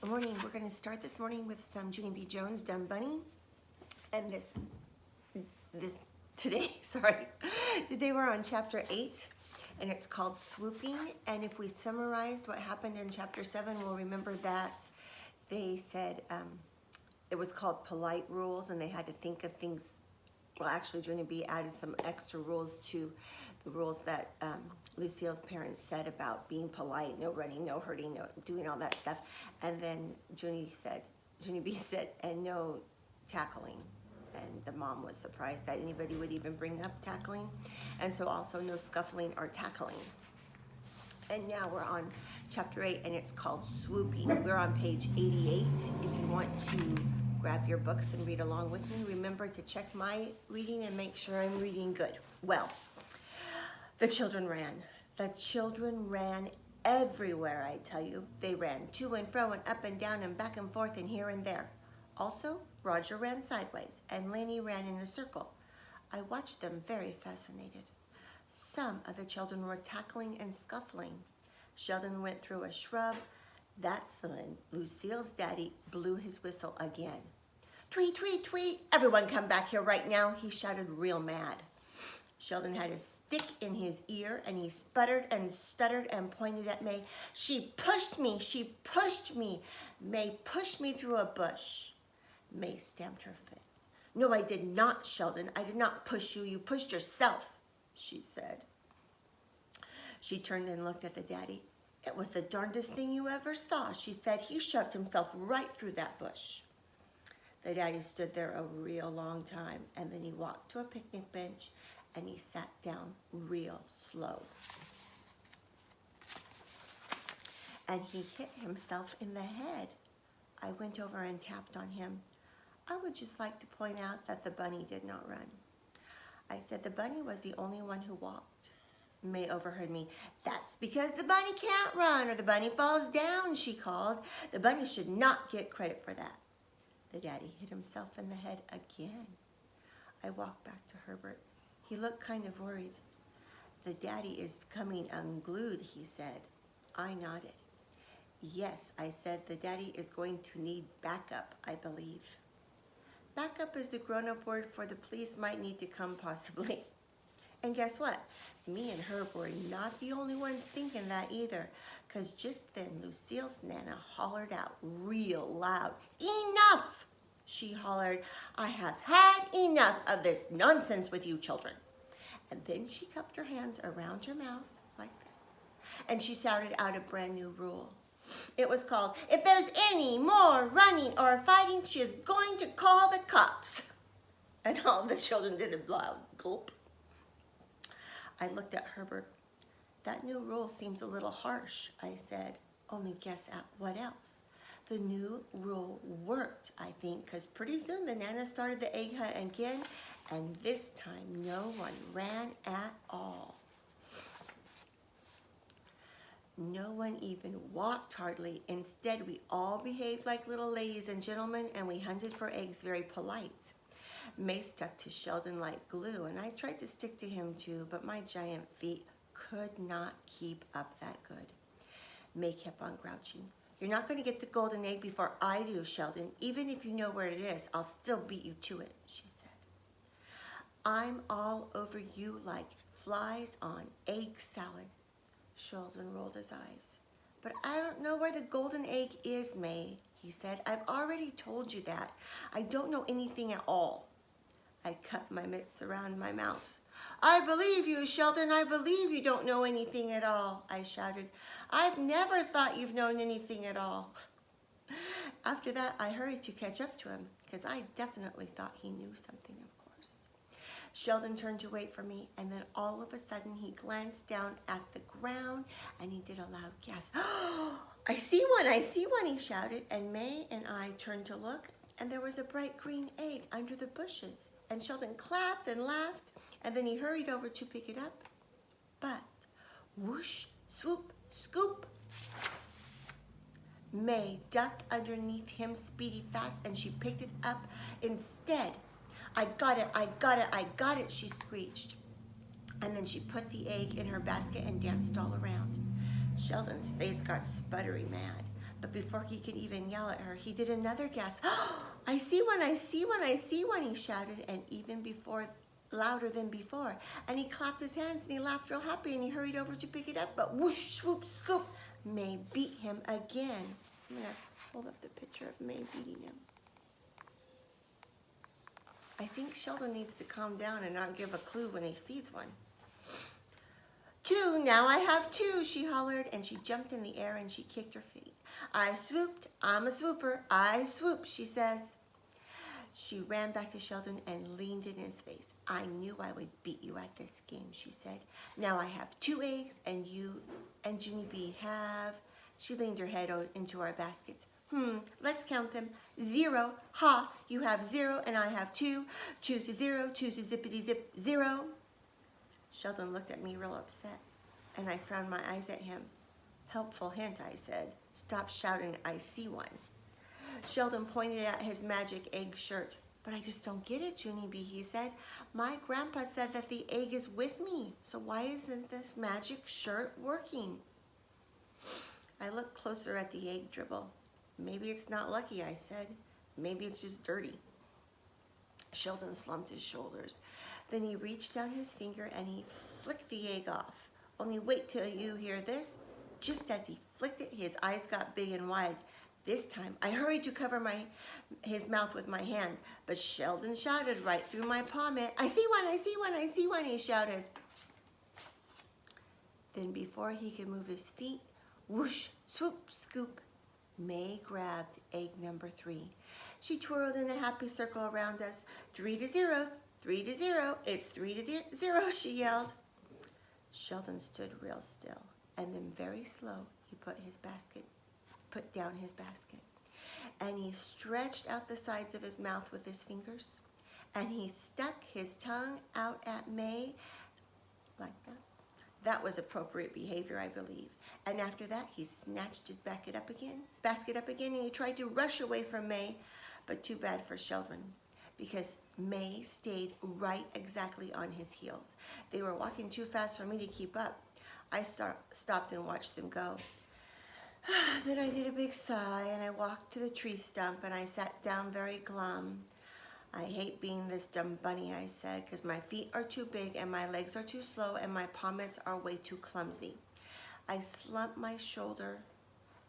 Good morning. We're going to start this morning with some Junie B. Jones' Dumb Bunny. And today we're on chapter 8, and it's called Swooping. And if we summarized what happened in chapter 7, we'll remember that they said it was called polite rules, and they had to think of things. Well, actually, Junie B added some extra rules to the rules that Lucille's parents said about being polite, no running, no hurting, no doing all that stuff. And then Junie B said, and no tackling. And the mom was surprised that anybody would even bring up tackling. And so also no scuffling or tackling. And now we're on chapter 8, and it's called Swooping. We're on page 88. If you want to grab your books and read along with me, remember to check my reading and make sure I'm reading good. Well, the children ran. The children ran everywhere, I tell you. They ran to and fro and up and down and back and forth and here and there. Also, Roger ran sideways and Lanny ran in a circle. I watched them very fascinated. Some of the children were tackling and scuffling. Sheldon went through a shrub. That's when Lucille's daddy blew his whistle again. Tweet, tweet, tweet. Everyone come back here right now, he shouted real mad. Sheldon had a stick in his ear, and he sputtered and stuttered and pointed at May. She pushed me, she pushed me. May pushed me through a bush. May stamped her foot. No, I did not, Sheldon. I did not push you. You pushed yourself, she said. She turned and looked at the daddy. It was the darndest thing you ever saw, she said. He shoved himself right through that bush. The daddy stood there a real long time, and then he walked to a picnic bench and he sat down real slow. And he hit himself in the head. I went over and tapped on him. I would just like to point out that the bunny did not run. I said the bunny was the only one who walked. May overheard me. That's because the bunny can't run or the bunny falls down, she called. The bunny should not get credit for that. The daddy hit himself in the head again. I walked back to Herbert. He looked kind of worried. The daddy is becoming unglued, he said. I nodded. Yes, I said, the daddy is going to need backup, I believe. Backup is the grown-up word for the police might need to come possibly. And guess what? Me and Herb were not the only ones thinking that either, because just then Lucille's Nana hollered out real loud. Enough! She hollered, I have had enough of this nonsense with you children. And then she cupped her hands around her mouth like this, and she shouted out a brand new rule. It was called, if there's any more running or fighting, she is going to call the cops. And all the children did a loud gulp. I looked at Herbert. That new rule seems a little harsh, I said. Only guess at what else? The new rule worked, I think, because pretty soon the Nana started the egg hunt again, and this time no one ran at all. No one even walked hardly. Instead, we all behaved like little ladies and gentlemen, and we hunted for eggs very polite. May stuck to Sheldon like glue, and I tried to stick to him too, but my giant feet could not keep up that good. May kept on grouching. You're not going to get the golden egg before I do, Sheldon. Even if you know where it is, I'll still beat you to it, she said. I'm all over you like flies on egg salad. Sheldon rolled his eyes. But I don't know where the golden egg is, May, he said. I've already told you that. I don't know anything at all. I cupped my mitts around my mouth. I believe you, Sheldon. I believe you don't know anything at all, I shouted. I've never thought you've known anything at all. After that, I hurried to catch up to him, because I definitely thought he knew something, of course. Sheldon turned to wait for me, and then all of a sudden he glanced down at the ground, and he did a loud gasp. Oh, I see one, he shouted, and May and I turned to look, and there was a bright green egg under the bushes, and Sheldon clapped and laughed, and then he hurried over to pick it up. But whoosh, swoop, scoop. May ducked underneath him speedy fast, and she picked it up instead. I got it, I got it, I got it, she screeched. And then she put the egg in her basket and danced all around. Sheldon's face got sputtery mad. But before he could even yell at her, he did another gasp. "Oh, I see one, I see one, I see one," he shouted, and even before, louder than before. And he clapped his hands and he laughed real happy and he hurried over to pick it up, but whoosh, swoop, scoop, May beat him again. I'm gonna hold up the picture of May beating him. I think Sheldon needs to calm down and not give a clue when he sees one. "Two, now I have two," she hollered, and she jumped in the air and she kicked her feet. "I swooped, I'm a swooper, I swoop," she says. She ran back to Sheldon and leaned in his face. "I knew I would beat you at this game," she said. "Now I have 2 eggs and you and Junie B have..." She leaned her head into our baskets. Let's count them. 0, ha, you have 0 and I have 2. 2 to 0, 2 to zippity zip, 0. Sheldon looked at me real upset and I frowned my eyes at him. "Helpful hint," I said. "Stop shouting, I see one." Sheldon pointed at his magic egg shirt. "But I just don't get it, Junie B," he said. "My grandpa said that the egg is with me, so why isn't this magic shirt working?" I looked closer at the egg dribble. "Maybe it's not lucky," I said. "Maybe it's just dirty." Sheldon slumped his shoulders. Then he reached down his finger and he flicked the egg off. Only wait till you hear this. Just as he flicked it, his eyes got big and wide. This time, I hurried to cover his mouth with my hand, but Sheldon shouted right through my palm. "I see one, I see one, I see one," he shouted. Then before he could move his feet, whoosh, swoop, scoop, May grabbed egg number 3. She twirled in a happy circle around us. 3 to 0, 3 to 0, it's 3 to 0, she yelled. Sheldon stood real still, and then very slow, he put down his basket. And he stretched out the sides of his mouth with his fingers, and he stuck his tongue out at May like that. That was appropriate behavior, I believe. And after that, he snatched his basket up again, and he tried to rush away from May, but too bad for Sheldon, because May stayed right exactly on his heels. They were walking too fast for me to keep up. I stopped and watched them go. Then I did a big sigh, and I walked to the tree stump, and I sat down very glum. "I hate being this dumb bunny," I said, "because my feet are too big, and my legs are too slow, and my pommets are way too clumsy." I slumped my shoulder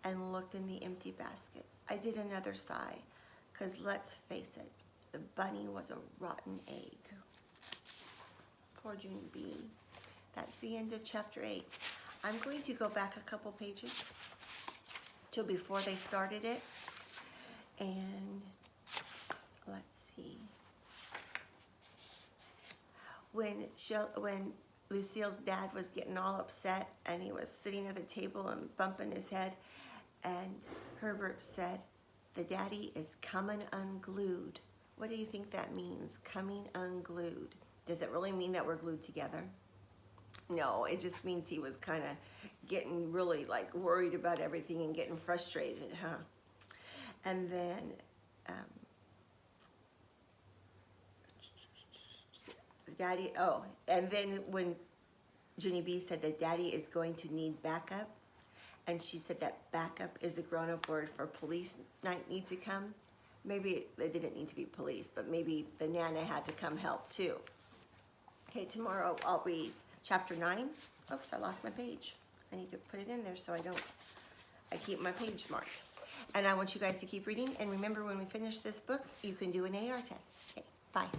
and looked in the empty basket. I did another sigh, because let's face it, the bunny was a rotten egg. Poor Junie B. That's the end of chapter 8. I'm going to go back a couple pages to before they started it, and let's see. When Lucille's dad was getting all upset and he was sitting at the table and bumping his head, and Herbert said, "The daddy is coming unglued." What do you think that means, coming unglued? Does it really mean that we're glued together? No, it just means he was kind of getting really like worried about everything and getting frustrated, huh? And then and then when Junie B said that daddy is going to need backup, and she said that backup is a grown-up word for police might need to come. Maybe they didn't need to be police, but maybe the Nana had to come help too. Okay, tomorrow I'll read chapter 9. Oops, I lost my page. I need to put it in there so I keep my page marked. And I want you guys to keep reading. And remember, when we finish this book, you can do an AR test. Okay, bye.